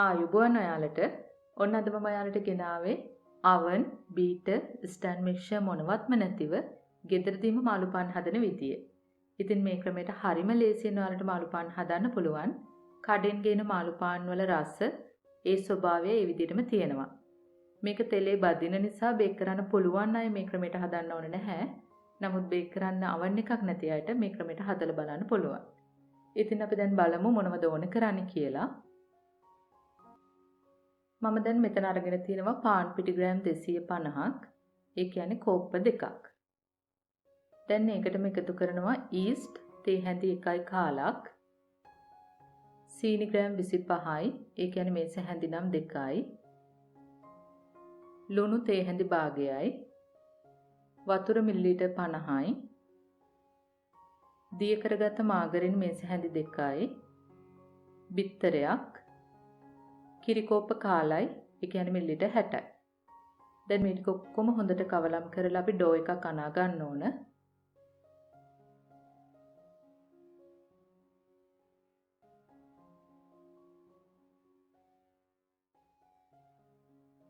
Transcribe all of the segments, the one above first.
ආයුබෝවන් ඔයාලට. ඔන්න අද මම ඔයාලට ගෙනාවේ oven, beater, stand mixture මොනවත්ම නැතිව ගෙදරදීම මාළු පාන් හදන විදිය. ඉතින් මේ ක්‍රමයට හරිම ලේසියෙන් ඔයාලට මාළු පාන් හදන්න පුළුවන්. කඩෙන් ගේන මාළු පාන් වල රස ඒ ස්වභාවය ඒ විදිහටම තියෙනවා. මේක තෙලේ බදින නිසා බේක් කරන්න පුළුවන් අය මේ ක්‍රමයට හදන්න ඕනේ නැහැ. නමුත් බේක් කරන්න oven එකක් නැති අයට මේ ක්‍රමයට හදලා බලන්න පුළුවන්. ඉතින් අපි දැන් බලමු මොනවද ඕනේ කරන්නේ කියලා. මම දැන් මෙතන අරගෙන තියෙනවා පාන් පිටි ග්‍රෑම් 250ක්. ඒ කියන්නේ කෝප්ප දෙකක්. දැන් මේකටම එකතු කරනවා yeast තේ හැඳි 1යි කාලක්. සීනි ග්‍රෑම් 25යි. ඒ කියන්නේ මේස හැඳි නම් 2යි. ලුණු තේ හැඳි භාගයයි. වතුර මිලිලීටර් 50යි. දිය කරගත්ත මාගරින් මේස හැඳි 2යි. බිත්තරයක්. කිරි කෝප්ප කාලයි. ඒ කියන්නේ මිලිලීටර් 60යි. දැන් මේ ටික ඔක්කොම හොඳට කවලම් කරලා අපි ඩෝ එකක් අනා ගන්න ඕන.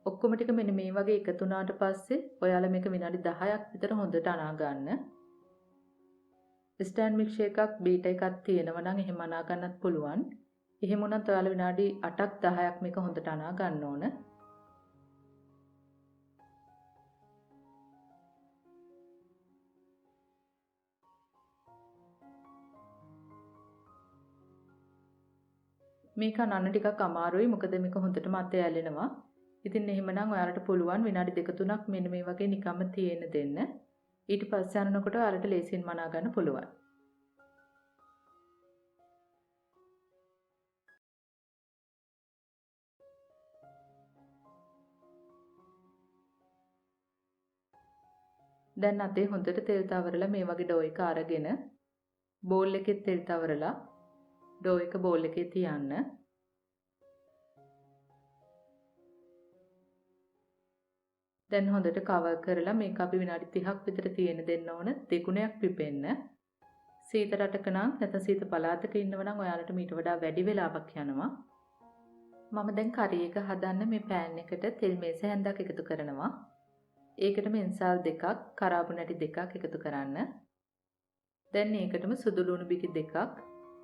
ඔක්කොම ටික මෙන්න මේ වගේ එකතු වුණාට පස්සේ ඔයාලා මේක විනාඩි 10ක් විතර හොඳට අනා ගන්න. ස්ටෑන්ඩ් මික්සර් එකක් බීට එකක් තියෙනවා නම් එහෙම අනා ගන්නත් පුළුවන්. එහෙම වුණත් ඔයාලා විනාඩි 8ක් 10ක් මේක හොඳට අනා ගන්න ඕන. මේක අනන්න ටිකක් අමාරුයි මොකද මේක හොඳටම අතේ ඇලෙනවා. ඉතින් එහෙමනම් ඔයාලට පුළුවන් විනාඩි 2-3ක් මෙන්න මේ වගේ නිකම්ම තියෙන්න දෙන්න. ඊට පස්සේ අනනකොට ඔයාලට ලේසියෙන් මනා ගන්න පුළුවන්. දැන් අතේ හොඳට තෙල් තවරලා මේ වගේ ඩෝ එක අරගෙන බෝල් එකේ තෙල් තවරලා ඩෝ එක බෝල් එකේ තියන්න. දැන් හොඳට කවර් කරලා මේක අපි විනාඩි 30ක් විතර තියෙන්න දෙන්න ඕන. දෙගුණයක් පිපෙන්න. සීත රටක නම් නැත්නම් සීත පළාතක ඉන්නව නම් ඔයාලට මීට වඩා වැඩි වෙලාවක් යනවා. මම දැන් කරි එක හදන්න මේ පෑන් එකට තෙල් මේස හැන්දක් එකතු කරනවා. ඒකටම එන්සාල් දෙකක්, කරාබු නැටි දෙකක් එකතු කරන්න. දැන් ඒකටම සුදු ලුණු බිකි දෙකක්,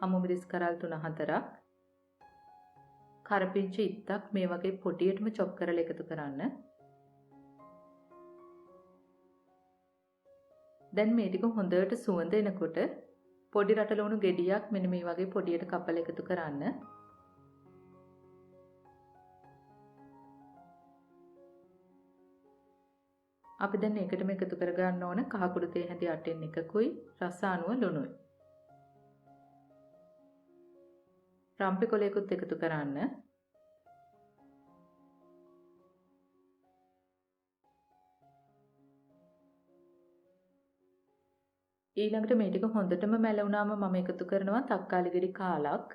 අමු මිරිස් කරල් 3-4ක්, කරපිංචු ඉත්තක් මේ වගේ පොඩියටම චොප් කරලා එකතු කරන්න. දැන් මේ ටික හොඳට සුවඳ එනකොට පොඩි රටලුණු ගෙඩියක් මෙන්න මේ වගේ පොඩියට කපලා එකතු කරන්න. අපි දැන් ඒකටම එකතු කර ගන්න ඕන කහකුඩු තේ හැඳි 8න් එකකුයි රස අනුව ලුණුයි. රම්පි කොලයකුත් එකතු කරන්න. ඊළඟට මේ ටික හොඳටම මැලුණාම මම එකතු කරනවා තක්කාලි ගෙඩි කාලක්.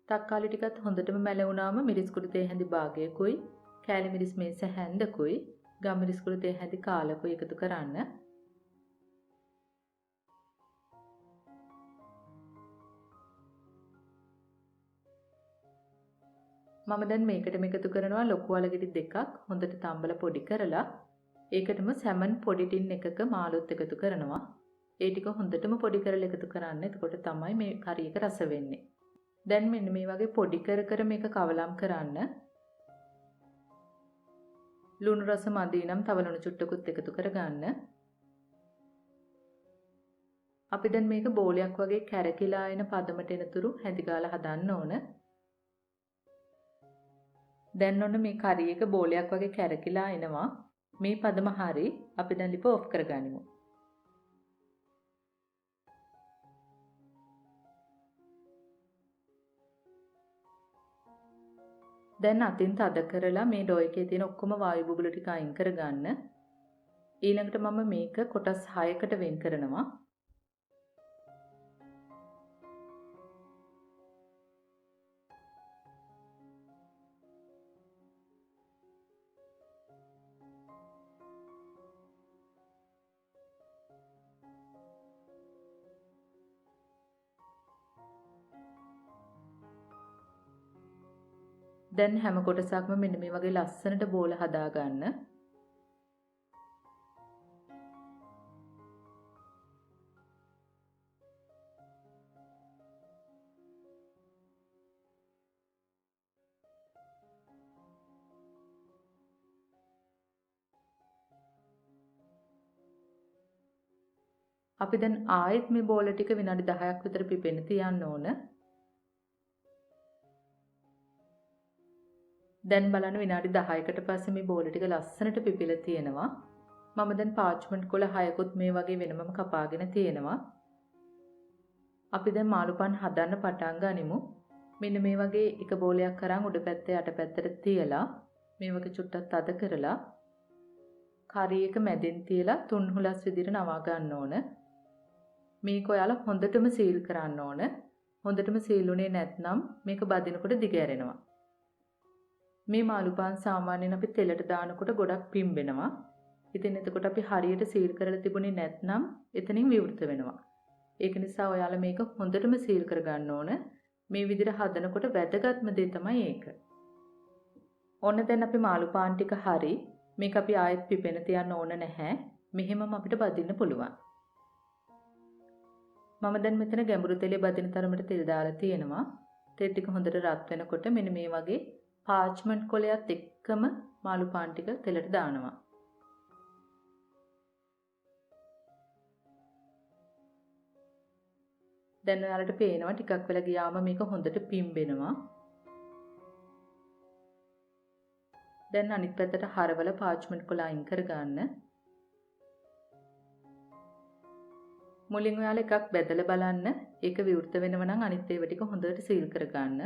තක්කාලි ටිකත් හොඳටම මැලුණාම මිරිස් කුඩු තේ හැඳි භාගයකුයි, කෑලි මිරිස් මේස හැන්දකුයි, ගම් මිරිස් කුඩු තේ හැඳි කාලකුයි එකතු කරන්න. මම දැන් මේකටම එකතු කරනවා ලොකු අලගෙඩි දෙකක් හොඳට තම්බලා පොඩි කරලා. ඒකටම සැමන් පොඩි ටින් එකක මාළුත් එකතු කරනවා. ඒ ටික හොඳටම පොඩි කරලා එකතු කරන්න. එතකොට තමයි මේ කරි එක රස වෙන්නේ. දැන් මෙන්න මේ වගේ පොඩි කර කර මේක කවලම් කරන්න. ලුණු රස මදි නම් තව ලුණු චුට්ටකුත් එකතු කරගන්න. අපි දැන් මේක බෝලයක් වගේ කැරකිලා එන පදමට එනතුරු හැඳි ගාලා හදන්න ඕන. දැන් ඔන්න මේ කරි එක බෝලයක් වගේ කැරකිලා එනවා. මේ පදම හරි. අපි දැන් ලිප ඔෆ් කරගනිමු. දැන් අතින් තද කරලා මේ ඩෝ එකේ තියෙන ඔක්කොම වායු බුබුලු ටික අයින් කරගන්න. ඊළඟට මම මේක කොටස් 6කට වෙන් කරනවා. දැන් හැම කොටසක්ම මෙන්න මේ වගේ ලස්සනට බෝල හදා ගන්න. අපි දැන් ආයෙත් මේ බෝල ටික විනාඩි 10ක් විතර පිපෙන්න තියන්න ඕන. දැන් බලන්න විනාඩි 10කට පස්සේ මේ බෝල ටික ලස්සනට පිපිලා තියෙනවා. මම දැන් පාච්මන්ට් කොළ 6කුත් මේ වගේ වෙනමම කපාගෙන තියෙනවා. අපි දැන් මාළු පාන් හදන්න පටන් ගනිමු. මෙන්න මේ වගේ එක බෝලයක් අරන් උඩ පැත්තේ යට පැත්තට තියලා මේ වගේ චුට්ටක් තද කරලා කරි එක මැදින් තියලා තුන් හුලස් විදිහට නවා ගන්න ඕන. මේක ඔයාලා හොඳටම සීල් කරන්න ඕන. හොඳටම සීල් උනේ නැත්නම් මේක බදිනකොට දිග ඇරෙනවා. මේ මාළු පාන් සාමාන්‍යයෙන් අපි තෙලට දානකොට ගොඩක් පිම්බෙනවා. ඉතින් එතකොට අපි හරියට සීල් කරලා තිබුණේ නැත්නම් එතනින් විවෘත වෙනවා. ඒක නිසා ඔයාලා මේක හොඳටම සීල් කරගන්න ඕන. මේ විදිහට හදනකොට වැදගත්ම දේ තමයි ඒක. ඔන්න දැන් අපි මාළු පාන් ටික හරි. මේක අපි ආයෙත් පිපෙන තියන්න ඕන නැහැ. මෙහෙමම අපිට බදින්න පුළුවන්. මම දැන් මෙතන ගැඹුරු තෙලේ බදින තරමට තෙල් දාලා තියෙනවා. තෙල් ටික හොඳට රත් වෙනකොට මෙන්න මේ වගේ පාච්මන්ට් කොලයත් එක්කම මාළු පාන් ටික තෙලට දානවා. දැන් ඔයාලට පේනවා ටිකක් වෙලා ගියාම මේක හොඳට පිම්බෙනවා. දැන් අනිත් පැත්තට හරවල පාච්මන්ට් කොළ අයින් කරගන්න. මුලින් ඔයාලා එකක් බෙදලා බලන්න. ඒක විවෘත වෙනව නම් අනිත් ඒවා ටික හොඳට සීල් කරගන්න.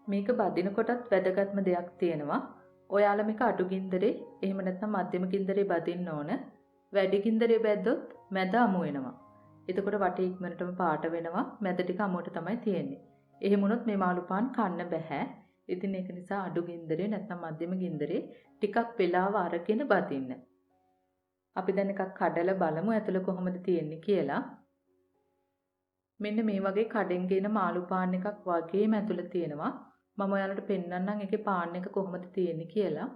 මේක බදිනකොටත් වැදගත්ම දෙයක් තියෙනවා. ඔයාලා මේක අඩු ගින්දරේ එහෙම නැත්නම් මධ්‍යම ගින්දරේ බදින්න ඕන. වැඩි ගින්දරේ බැද්දොත් මැද අමු වෙනවා. එතකොට වටේ ඉක්මනටම පාට වෙනවා. මැද ටික අමුවට තමයි තියෙන්නේ. එහෙම වුණොත් මේ මාළු පාන් කන්න බෑ. ඉතින් ඒක නිසා අඩු ගින්දරේ නැත්නම් මධ්‍යම ගින්දරේ ටිකක් වෙලාව අරගෙන බදින්න. අපි දැන් එකක් කඩලා බලමු ඇතුළ කොහොමද තියෙන්නේ කියලා. මෙන්න මේ වගේ කඩෙන් ගෙන මාළු පාන් එකක් වගේම ඇතුළ තියෙනවා. මම ඔයාලට පෙන්නන්නම් ඒකේ පාන් එක කොහොමද තියෙන්නේ කියලා.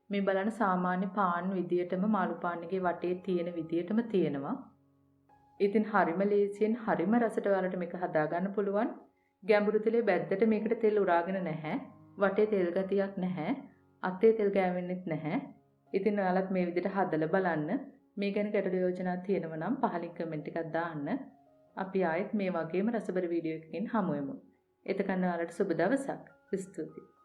මේ බලන්න සාමාන්‍ය පාන් විදියටම මාළු පාන් එකේ වටේ තියෙන විදියටම තියෙනවා. ඉතින් හරිම ලේසියෙන් හරිම රසට ඔයාලට මේක හදා ගන්න පුළුවන්. ගැඹුරු තෙලේ බැද්දට මේකට තෙල් උරාගෙන නැහැ. වටේ තෙල් ගතියක් නැහැ. අතේ තෙල් ගෑවෙන්නෙත් නැහැ. ඉතින් ඔයාලත් මේ විදිහට හදලා බලන්න. මේ ගැන ගැටළු යෝජනා තියෙනවා නම් පහලින් කමෙන්ට් එකක් දාන්න. අපි ආයෙත් මේ වගේම රසබර වීඩියෝ එකකින් හමු වෙමු. එතකන් ඔයාලට සුබ දවසක්. ස්තුතියි.